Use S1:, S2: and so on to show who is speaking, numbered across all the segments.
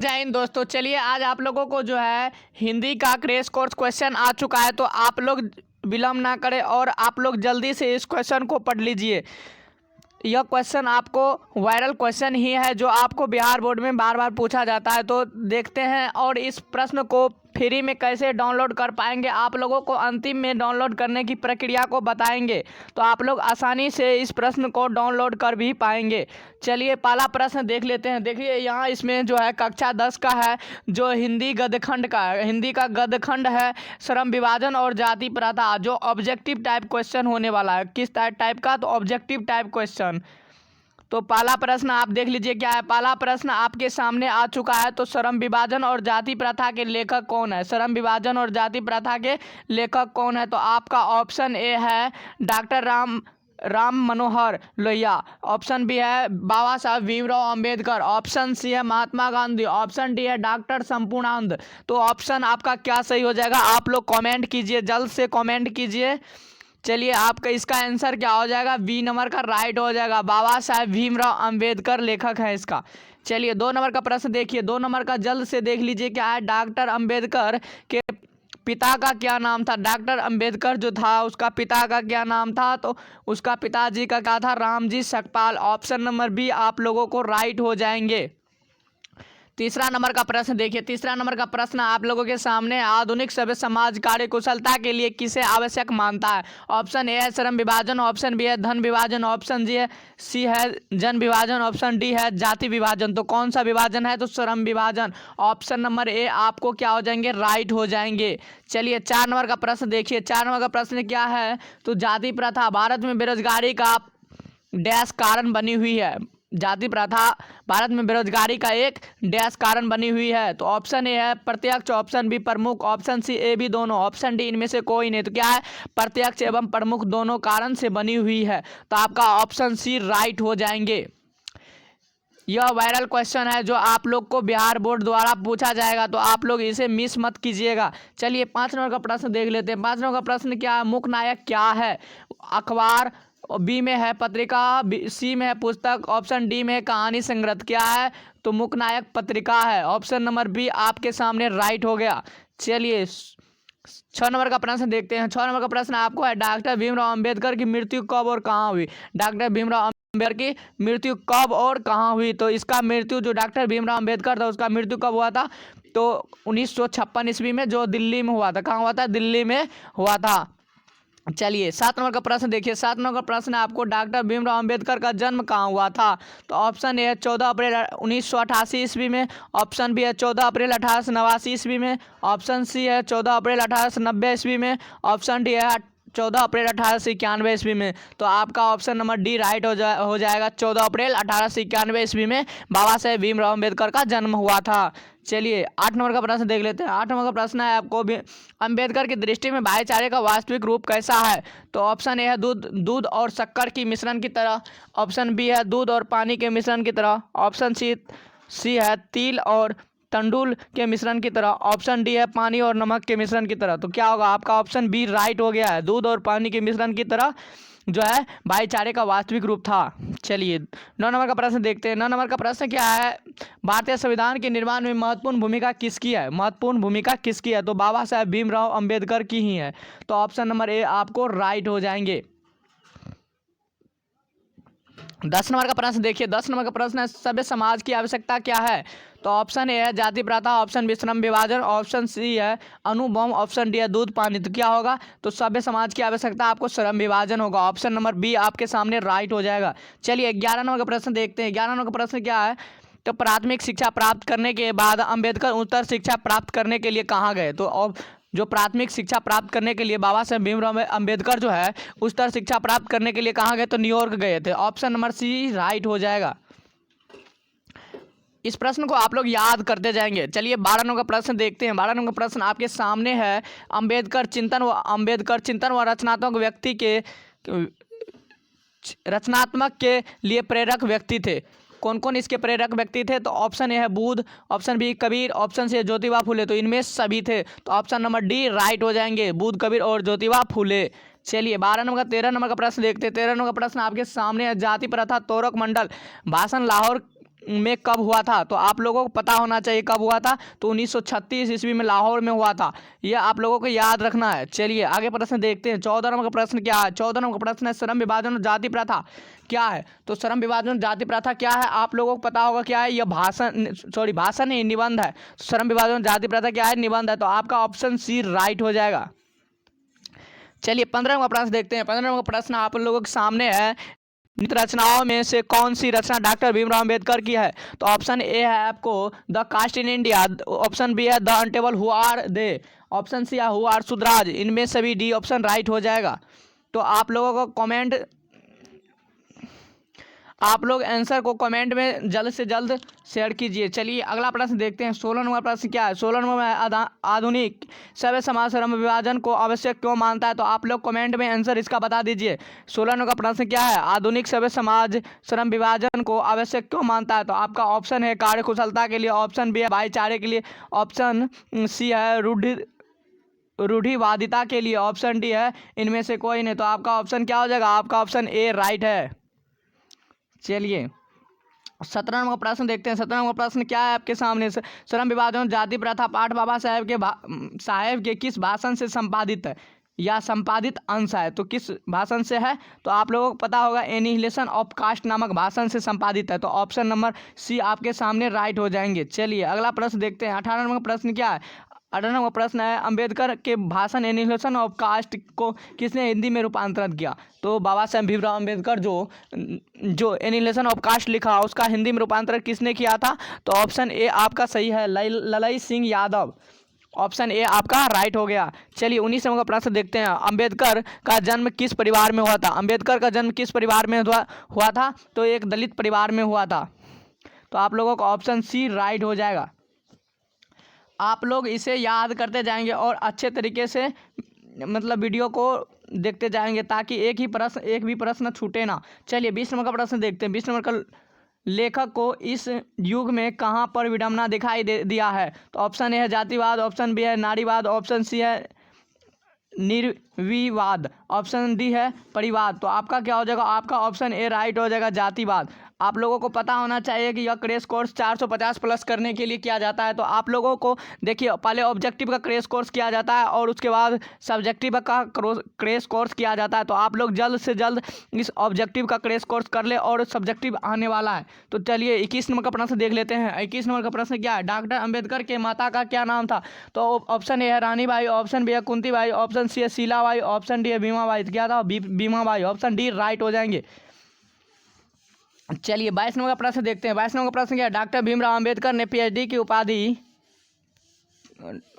S1: जय हिंद दोस्तों। चलिए आज आप लोगों को जो है हिंदी का क्रैश कोर्स क्वेश्चन आ चुका है, तो आप लोग विलम्ब ना करें और आप लोग जल्दी से इस क्वेश्चन को पढ़ लीजिए। यह क्वेश्चन आपको वायरल क्वेश्चन ही है जो आपको बिहार बोर्ड में बार बार पूछा जाता है। तो देखते हैं और इस प्रश्न को फ्री में कैसे डाउनलोड कर पाएंगे, आप लोगों को अंतिम में डाउनलोड करने की प्रक्रिया को बताएंगे, तो आप लोग आसानी से इस प्रश्न को डाउनलोड कर भी पाएंगे। चलिए पहला प्रश्न देख लेते हैं। देखिए यहाँ इसमें जो है कक्षा 10 का है, जो हिंदी गद्यखंड का है। हिंदी का गद्यखंड है श्रम विभाजन और जाति प्रथा, जो ऑब्जेक्टिव टाइप क्वेश्चन होने वाला है। किस टाइप का? तो ऑब्जेक्टिव टाइप क्वेश्चन। तो पहला प्रश्न आप देख लीजिए क्या है। पहला प्रश्न आपके सामने आ चुका है। तो श्रम विभाजन और जाति प्रथा के लेखक कौन है? श्रम विभाजन और जाति प्रथा के लेखक कौन है? तो आपका ऑप्शन ए है doctor Ram Manohar Lohia. Option B है बाबा साहब भीमराव अंबेडकर। ऑप्शन सी है महात्मा गांधी। ऑप्शन डी है डॉक्टर संपूर्णानंद। तो ऑप्शन आपका क्या सही हो जाएगा? आप लोग कमेंट कीजिए, जल्द से कमेंट कीजिए। चलिए आपका इसका आंसर क्या हो जाएगा? बी नंबर का राइट हो जाएगा। बाबा साहेब भीमराव अंबेडकर लेखक है इसका। चलिए 2 नंबर का प्रश्न देखिए। 2 नंबर का जल्द से देख लीजिए क्या है। डॉक्टर अंबेडकर के पिता का क्या नाम था? डॉक्टर अंबेडकर जो था उसका पिता का क्या नाम था? तो उसका पिताजी का क्या था? Ramji Sakpal. Option number B आप लोगों को राइट हो जाएंगे। तीसरा नंबर का प्रश्न देखिए। तीसरा नंबर का प्रश्न आप लोगों के सामने, आधुनिक सभ्य समाज कार्यकुशलता के लिए किसे आवश्यक मानता है? ऑप्शन ए है श्रम विभाजन। ऑप्शन बी है धन विभाजन। ऑप्शन सी है जन विभाजन। ऑप्शन डी है जाति विभाजन। तो कौन सा विभाजन है? तो श्रम विभाजन। ऑप्शन नंबर ए आपको क्या हो जाएंगे? राइट हो जाएंगे। चलिए 4 नंबर का प्रश्न देखिए। 4 नंबर का प्रश्न क्या है? तो जाति प्रथा भारत में बेरोजगारी का डैश कारण बनी हुई है। जाति प्रथा भारत में बेरोजगारी का एक डैश कारण बनी हुई है। तो ऑप्शन ए है प्रत्यक्ष। ऑप्शन बी प्रमुख। ऑप्शन सी ए बी दोनों। ऑप्शन डी इनमें से कोई नहीं। तो क्या है? प्रत्यक्ष एवं प्रमुख दोनों कारण से बनी हुई है। तो आपका ऑप्शन सी राइट हो जाएंगे। यह वायरल क्वेश्चन है जो आप लोग को बिहार बोर्ड द्वारा पूछा जाएगा, तो आप लोग इसे मिस मत कीजिएगा। चलिए 5 नंबर का प्रश्न देख लेते हैं। 5 नंबर का प्रश्न क्या है? मुख्य नायक क्या है? अखबार। बी में है पत्रिका। सी में है पुस्तक। ऑप्शन डी में है कहानी संग्रह। क्या है? तो मुख्य नायक पत्रिका है। ऑप्शन नंबर बी आपके सामने राइट हो गया। चलिए 6 नंबर का प्रश्न देखते हैं। 6 नंबर का प्रश्न आपको है डॉक्टर भीमराव अंबेडकर की मृत्यु कब और कहाँ हुई? डॉक्टर भीमराव अम्बेडकर की मृत्यु कब और कहाँ हुई? तो इसका मृत्यु जो डॉक्टर भीमराव अम्बेडकर था उसका मृत्यु कब हुआ था? तो 1956 ईस्वी में, जो दिल्ली में हुआ था। कहाँ हुआ था? दिल्ली में हुआ था। चलिए 7 नंबर का प्रश्न देखिए। 7 नंबर का प्रश्न है आपको डॉक्टर भीमराव अंबेडकर का जन्म कहाँ हुआ था? तो ऑप्शन ए है 14 अप्रैल 1988 ईस्वी में। ऑप्शन बी है 14 अप्रैल 1889 ईस्वी में। ऑप्शन सी है 14 अप्रैल 1890 ईस्वी में। ऑप्शन डी है 14 अप्रैल 1891 ईस्वी में। तो आपका ऑप्शन नंबर डी राइट हो जाएगा। 14 अप्रैल 1891 ईस्वी में बाबा साहेब भीमराव अम्बेडकर का जन्म हुआ था। चलिए 8 नंबर का प्रश्न देख लेते हैं। 8 नंबर का प्रश्न है आपको अम्बेडकर की दृष्टि में भाईचारे का वास्तविक रूप कैसा है? तो ऑप्शन ए है दूध और शक्कर की मिश्रण की तरह। ऑप्शन बी है दूध और पानी के मिश्रण की तरह। ऑप्शन सी है तिल और तंडुल के मिश्रण की तरह। ऑप्शन डी है पानी और नमक के मिश्रण की तरह। तो क्या होगा? आपका ऑप्शन बी राइट हो गया है। दूध और पानी के मिश्रण की तरह जो है भाईचारे का वास्तविक रूप था। चलिए 9 नंबर का प्रश्न देखते हैं। 9 नंबर का प्रश्न क्या है? भारतीय संविधान के निर्माण में महत्वपूर्ण भूमिका किसकी है? महत्वपूर्ण भूमिका किसकी है? तो बाबा साहेब भीमराव अंबेडकर की ही है। तो ऑप्शन नंबर ए आपको राइट हो जाएंगे। 10 नंबर का प्रश्न देखिए। 10 नंबर का प्रश्न है सभ्य समाज की आवश्यकता क्या है? तो ऑप्शन ए है जाति प्रथा। ऑप्शन बी श्रम विभाजन। ऑप्शन सी है अणुबॉम्ब। ऑप्शन डी है दूध पानी। तो क्या होगा? तो सभ्य समाज की आवश्यकता आपको श्रम विभाजन होगा। ऑप्शन नंबर बी आपके सामने राइट हो जाएगा। चलिए 11 नंबर का प्रश्न देखते हैं। 11 नंबर का प्रश्न क्या है? तो प्राथमिक शिक्षा प्राप्त करने के बाद अम्बेडकर उच्चतर शिक्षा प्राप्त करने के लिए कहाँ गए? तो जो प्राथमिक शिक्षा प्राप्त करने के लिए बाबा साहेब भीमराव अंबेडकर जो है उच्चतर शिक्षा प्राप्त करने के लिए कहाँ गए? तो न्यूयॉर्क गए थे। ऑप्शन नंबर सी राइट हो जाएगा। इस प्रश्न को आप लोग याद करते जाएंगे। चलिए 12 नंबर का प्रश्न देखते हैं। 12 नंबर का प्रश्न आपके सामने है अंबेडकर चिंतन व रचनात्मक व्यक्ति के रचनात्मक के लिए प्रेरक व्यक्ति थे। कौन कौन इसके प्रेरक व्यक्ति थे? तो ऑप्शन ए है Buddha. Option B Kabir. Option C Jyotiba Phule. तो इनमें सभी थे। तो ऑप्शन नंबर डी राइट हो जाएंगे, बुद्ध, कबीर और ज्योतिबा फुले। चलिए 13 नंबर का प्रश्न देखते हैं। 13 नंबर का प्रश्न आपके सामने है जाति प्रथा तोरक मंडल भाषण लाहौर में कब हुआ था? तो आप लोगों को पता होना चाहिए कब हुआ था। तो 1936 ईस्वी में लाहौर में हुआ था। ये आप लोगों को याद रखना है। चलिए आगे प्रश्न देखते हैं। 14 नंबर का प्रश्न क्या है? 14 नंबर का प्रश्न है श्रम विभाजन और जाति प्रथा क्या है? तो श्रम विभाजन और जाति प्रथा क्या है? आप लोगों को पता होगा क्या है। यह भाषण नहीं, निबंध है। श्रम विभाजन और जाति प्रथा क्या है? निबंध है। तो आपका ऑप्शन सी राइट हो जाएगा। चलिए 15 नंबर प्रश्न देखते हैं। 15 नंबर प्रश्न आप लोगों के सामने है। निम्नलिखित रचनाओं में से कौन सी रचना डॉक्टर भीमराव अम्बेडकर की है? तो ऑप्शन ए है आपको the caste in India, option B है the untouchables who are they, option C है हु आर सुधराज। इनमें सभी डी ऑप्शन राइट हो जाएगा। तो आप लोगों को कमेंट, आप लोग आंसर को कमेंट में जल्द से जल्द शेयर कीजिए। चलिए अगला प्रश्न देखते हैं। 16 नंबर प्रश्न क्या है? 16 नंबर में आधुनिक सभ्य समाज श्रम विभाजन को आवश्यक क्यों मानता है? तो आप लोग कमेंट में आंसर इसका बता दीजिए। 16 नंबर का प्रश्न क्या है? आधुनिक सभ्य समाज श्रम विभाजन को आवश्यक क्यों मानता है? तो आपका ऑप्शन है कार्यकुशलता के लिए, ऑप्शन बी है भाईचारे के लिए, ऑप्शन सी है रूढ़िवादिता के लिए, ऑप्शन डी है इनमें से कोई नहीं। तो आपका ऑप्शन क्या हो जाएगा? आपका ऑप्शन ए राइट है। चलिए 17 नंबर प्रश्न देखते हैं। 17 नंबर प्रश्न क्या है आपके सामने? श्रम विभाजन जाति प्रथा पाठ बाबा साहेब के किस भाषण से संपादित है या संपादित अंश है? तो किस भाषण से है? तो आप लोगों को पता होगा एनिहिलेशन ऑफ कास्ट नामक भाषण से संपादित है। तो ऑप्शन नंबर सी आपके सामने राइट हो जाएंगे। चलिए अगला प्रश्न देखते हैं। 18 नंबर प्रश्न क्या है? 18 नंबर प्रश्न है अंबेडकर के भाषण एनिहिलेशन ऑफ कास्ट को किसने हिंदी में रूपांतरित किया? तो बाबा साहेब भीमराव अम्बेडकर जो एनिहिलेशन ऑफ कास्ट लिखा उसका हिंदी में रूपांतरण किसने किया था? तो ऑप्शन ए आपका सही है, ललाई सिंह यादव। ऑप्शन ए आपका राइट हो गया। चलिए 19 नंबर का प्रश्न देखते हैं। अंबेडकर का जन्म किस परिवार में हुआ था? अंबेडकर का जन्म किस परिवार में हुआ था? तो एक दलित परिवार में हुआ था। तो आप लोगों का ऑप्शन सी राइट हो जाएगा। आप लोग इसे याद करते जाएंगे और अच्छे तरीके से मतलब वीडियो को देखते जाएंगे ताकि एक भी प्रश्न छूटे ना। चलिए 20 नंबर का प्रश्न देखते हैं। 20 नंबर का लेखक को इस युग में कहाँ पर विडंबना दिखाई दिया है? तो ऑप्शन ए है जातिवाद, ऑप्शन बी है नारीवाद, ऑप्शन सी है निर्विवाद, ऑप्शन डी है परिवाद। तो आपका क्या हो जाएगा? आपका ऑप्शन ए राइट हो जाएगा, जातिवाद। आप लोगों को पता होना चाहिए कि यह क्रैश कोर्स 450 प्लस करने के लिए किया जाता है। तो आप लोगों को देखिए पहले ऑब्जेक्टिव का क्रैश कोर्स किया जाता है और उसके बाद सब्जेक्टिव का क्रैश कोर्स किया जाता है। तो आप लोग जल्द से जल्द इस ऑब्जेक्टिव का क्रैश कोर्स कर ले और सब्जेक्टिव आने वाला है। तो चलिए 21 नंबर का प्रश्न देख लेते हैं। 21 नंबर का प्रश्न क्या है? डॉक्टर अम्बेडकर के माता का क्या नाम था? तो ऑप्शन ए है रानी बाई, ऑप्शन बी है कुंती बाई, ऑप्शन सी है शीला बाई, ऑप्शन डी है भीमा बाई। क्या था? Bhima by. Option D right हो जाएंगे। चलिए 22 नंबर का प्रश्न देखते हैं। 22 नंबर का प्रश्न क्या है? डॉक्टर भीमराव अम्बेडकर ने पीएचडी की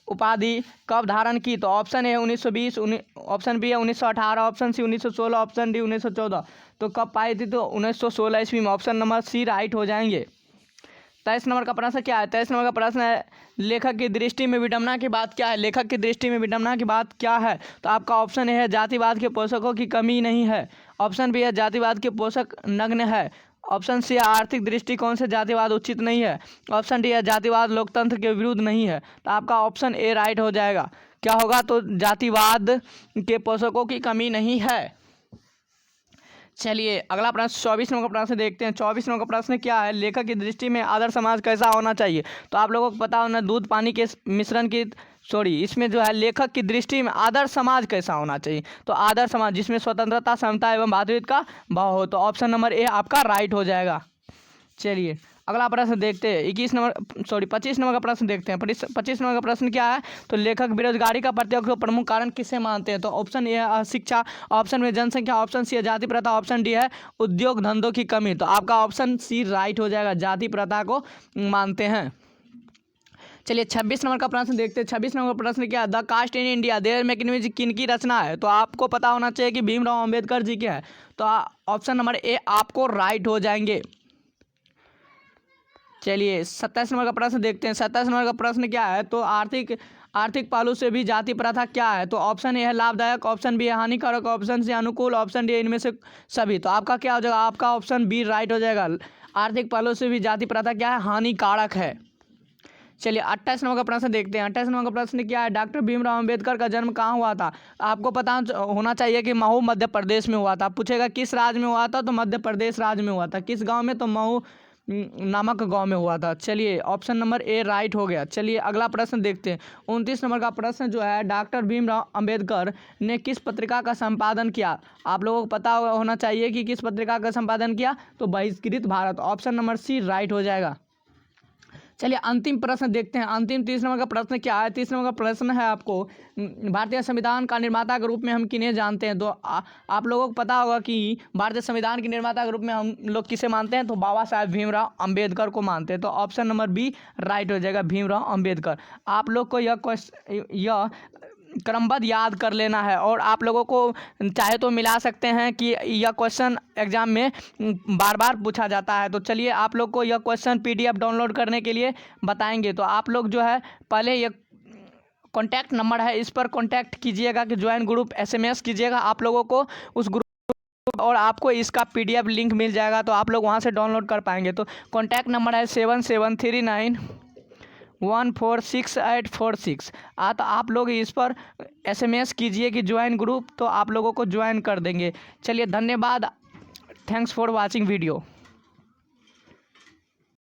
S1: उपाधि कब धारण की? तो ऑप्शन ए 1920, ऑप्शन बी है 1918, ऑप्शन सी 1916, ऑप्शन डी 1914। तो कब पाई थी? तो 1916 ईस्वी में। ऑप्शन नंबर सी राइट हो जाएंगे। 23 नंबर का प्रश्न क्या है? 23 नंबर का प्रश्न है लेखक की दृष्टि में विडंबना की बात क्या है? लेखक की दृष्टि में विडंबना की बात क्या है? तो आपका ऑप्शन ए है जातिवाद के पोषकों की कमी नहीं है, ऑप्शन बी है जातिवाद के पोषक नग्न है, ऑप्शन सी है आर्थिक दृष्टिकोण से जातिवाद उचित नहीं है, ऑप्शन डी है जातिवाद लोकतंत्र के विरुद्ध नहीं है। तो आपका ऑप्शन ए राइट हो जाएगा। क्या होगा? तो जातिवाद के पोषकों की कमी नहीं है। चलिए अगला प्रश्न 24 नंबर का प्रश्न देखते हैं। 24 नंबर का प्रश्न क्या है? लेखक की दृष्टि में आदर्श समाज कैसा होना चाहिए? तो आप लोगों को पता होना दूध पानी के मिश्रण की इसमें जो है लेखक की दृष्टि में आदर्श समाज कैसा होना चाहिए? तो आदर्श समाज जिसमें स्वतंत्रता, समता एवं भातृत्व का भाव हो। तो ऑप्शन नंबर ए आपका राइट हो जाएगा। चलिए अगला प्रश्न देखते हैं। 25 नंबर का प्रश्न देखते हैं। 25 नंबर का प्रश्न क्या है? तो लेखक बेरोजगारी का प्रत्यक्ष प्रमुख कारण किसे मानते हैं? तो ऑप्शन ए है शिक्षा, ऑप्शन में जनसंख्या, ऑप्शन सी है जाति प्रथा, ऑप्शन डी है उद्योग धंधों की कमी। तो आपका ऑप्शन सी राइट हो जाएगा, जाति प्रथा को मानते हैं। चलिए 26 नंबर का प्रश्न देखते हैं। 26 नंबर का प्रश्न क्या है? The caste in India their mechanism की रचना है? तो आपको पता होना चाहिए कि भीमराव अम्बेडकर जी के है। तो ऑप्शन नंबर ए आपको राइट हो जाएंगे। चलिए 27 नंबर का प्रश्न देखते हैं। 27 नंबर का प्रश्न क्या है? तो आर्थिक पहलू से भी जाति प्रथा क्या है? तो ऑप्शन ए है लाभदायक, ऑप्शन बी है हानिकारक, ऑप्शन सी अनुकूल, ऑप्शन डी इनमें से सभी। तो आपका क्या हो जाएगा? आपका ऑप्शन बी राइट हो जाएगा। आर्थिक पहलू से भी जाति प्रथा क्या है? हानिकारक है। चलिए 28 नंबर का प्रश्न देखते हैं। 28 नंबर का प्रश्न क्या है? डॉक्टर भीमराव अम्बेडकर का जन्म कहाँ हुआ था? आपको पता होना चाहिए कि महू मध्य प्रदेश में हुआ था। पूछेगा किस राज्य में हुआ था? तो मध्य प्रदेश राज्य में हुआ था। किस गांव में? तो महू नामक गांव में हुआ था। चलिए ऑप्शन नंबर ए राइट हो गया। चलिए अगला प्रश्न देखते हैं। 29 नंबर का प्रश्न जो है, डॉक्टर भीमराव अंबेडकर ने किस पत्रिका का संपादन किया? आप लोगों को पता होना चाहिए कि किस पत्रिका का संपादन किया, तो Bahishkrit Bharat, option number C right हो जाएगा। चलिए अंतिम प्रश्न देखते हैं। अंतिम 30 नंबर का प्रश्न क्या है? 30 नंबर का प्रश्न है आपको, भारतीय संविधान का निर्माता के रूप में हम किन्हें जानते हैं? तो आप लोगों को पता होगा कि भारतीय संविधान के निर्माता के रूप में हम लोग किसे मानते हैं, तो बाबा साहेब भीमराव अंबेडकर को मानते हैं। तो ऑप्शन नंबर बी राइट हो जाएगा, भीमराव अंबेडकर। आप लोग को यह क्रमबद्ध याद कर लेना है, और आप लोगों को चाहे तो मिला सकते हैं कि यह क्वेश्चन एग्जाम में बार बार पूछा जाता है। तो चलिए आप लोग को यह क्वेश्चन पीडीएफ डाउनलोड करने के लिए बताएंगे। तो आप लोग जो है पहले यह कॉन्टैक्ट नंबर है, इस पर कॉन्टैक्ट कीजिएगा कि ज्वाइन ग्रुप SMS कीजिएगा, आप लोगों को उस ग्रुप और आपको इसका PDF लिंक मिल जाएगा, तो आप लोग वहाँ से डाउनलोड कर पाएंगे। तो कॉन्टैक्ट नंबर है 7739146846। तो आप लोग इस पर SMS कीजिए कि ज्वाइन ग्रुप, तो आप लोगों को ज्वाइन कर देंगे। चलिए धन्यवाद, थैंक्स फॉर वॉचिंग वीडियो।